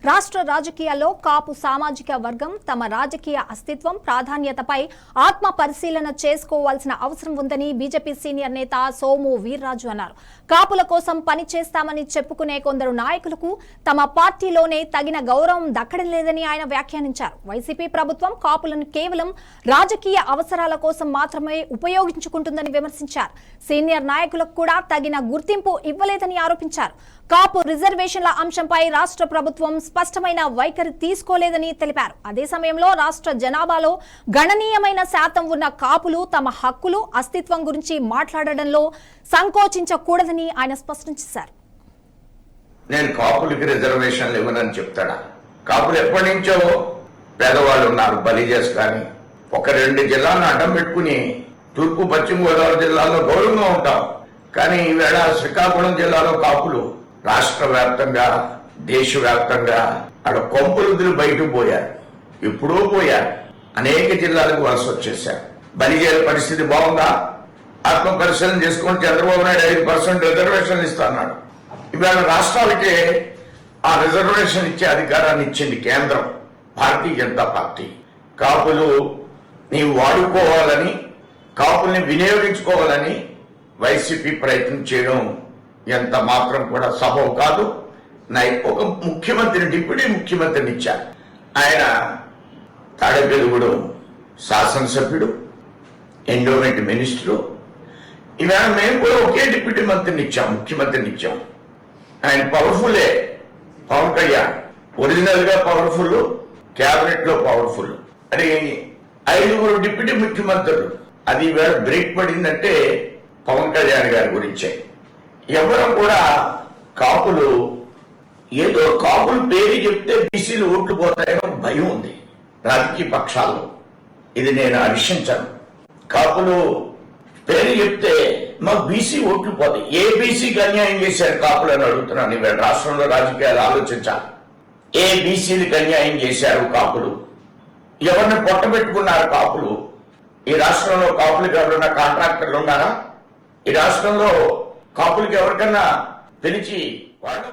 రాష్ట్ర రాజకీయాల్లో కాపు సామాజిక వర్గం తమ రాజకీయ అస్తిత్వం ప్రాధాన్యతపై ఆత్మ పరిశీలన చేసుకోవాల్సిన అవసరం ఉందని బీజేపీ సీనియర్ నేత సోము వీర్రాజు అన్నారు. కాపుల కోసం పని చేస్తామని చెప్పుకునే కొందరు నాయకులకు తమ పార్టీలోనే తగిన గౌరవం దక్కడం లేదని ఆయన వ్యాఖ్యానించారు. వైసీపీ ప్రభుత్వం కాపులను కేవలం రాజకీయ అవసరాల కోసం మాత్రమే ఉపయోగించుకుంటుందని విమర్శించారు. సీనియర్ నాయకులకు కూడా తగిన గుర్తింపు ఇవ్వలేదని ఆరోపించారు. కాపు రిజర్వేషన్ల అంశంపై రాష్ట్ర ప్రభుత్వం స్పష్టమైన వైఖరి తీసుకోలేదని తెలిపారు. అదే సమయంలో రాష్ట్ర జనాభాలో గణనీయమైన శాతం ఉన్న కాపులు తమ హక్కులు అస్తిత్వం గురించి మాట్లాడడంలో సంకోచించకూడదని ఆయన స్పష్టం చేశారు. నేను కాపులకి రిజర్వేషన్లు ఇవ్వనని చెప్తాడా? కాపులు ఎప్పటి నుంచో పేదవాళ్ళు ఉన్నారు. బలిజేస్ కానీ ఒక 2 జిల్లాలను అడ్డం పెట్టుకుని తూర్పు పశ్చిమ గోదావరి జిల్లాలో గౌరవంగా ఉంటాం. కానీ ఈవేళ శ్రీకాకుళం జిల్లాలో కాపులు రాష్ట్ర వ్యాప్తంగా దేశవ్యాప్తంగా అక్కడ కొంపులు బయటకు పోయారు. ఎప్పుడో పోయారు. అనేక జిల్లాలకు వలస వచ్చేశారు. బలిజేల పరిస్థితి బాగుందా? ఆత్మ పరిశీలన చేసుకుని చంద్రబాబు నాయుడు 5% రిజర్వేషన్లు ఇస్తాన్నాడు. ఇవాళ రాష్ట్రాలకే ఆ రిజర్వేషన్ ఇచ్చే అధికారాన్ని ఇచ్చింది కేంద్రం, భారతీయ జనతా పార్టీ. కాపులు నీవు వాడుకోవాలని, కాపుల్ని వినియోగించుకోవాలని వైసీపీ ప్రయత్నం చేయడం ఎంత మాత్రం కూడా సబబు కాదు. ఒక ముఖ్యమంత్రిని, డిప్యూటీ ముఖ్యమంత్రిని ఇచ్చారు. ఆయన తాడేపల్లిగూడెం శాసనసభ్యుడు, ఎండోమెంట్ మినిస్టరు. ఇవాళ మేము కూడా ఒకే డిప్యూటీ మంత్రిని ఇచ్చాం, ముఖ్యమంత్రిని ఇచ్చాం. ఆయన పవర్ఫుల్లే. పవన్ కళ్యాణ్ ఒరిజినల్ గా పవర్ఫుల్, క్యాబినెట్ లో పవర్ఫుల్. అది 5 డిప్యూటీ ముఖ్యమంత్రులు. అది ఈవేళ బ్రేక్ పడిందంటే పవన్ కళ్యాణ్ గారి గురించే. ఎవరు కూడా కాపులు ఏదో కాపులు పేరు చెప్తే బీసీలు ఓట్లు పోతాయో భయం ఉంది రాజకీయ పక్షాల్లో. ఇది నేను హర్షించాను. కాపులు పేరు చెప్తే మాకు బీసీ ఓట్లు పోతాయి. ఏ బీసీకి అన్యాయం చేశారు కాపులు అని అడుగుతున్నాను. ఇవాళ రాష్ట్రంలో రాజకీయాలు ఆలోచించాలి. ఏ బీసీలకు అన్యాయం చేశారు కాపులు? ఎవరిని పొట్టబెట్టుకున్నారు కాపులు? ఈ రాష్ట్రంలో కాపులకు ఎవరైనా కాంట్రాక్టర్లు ఉన్నారా? ఈ రాష్ట్రంలో కాపులకి ఎవరికన్నా పిలిచి వాళ్ళు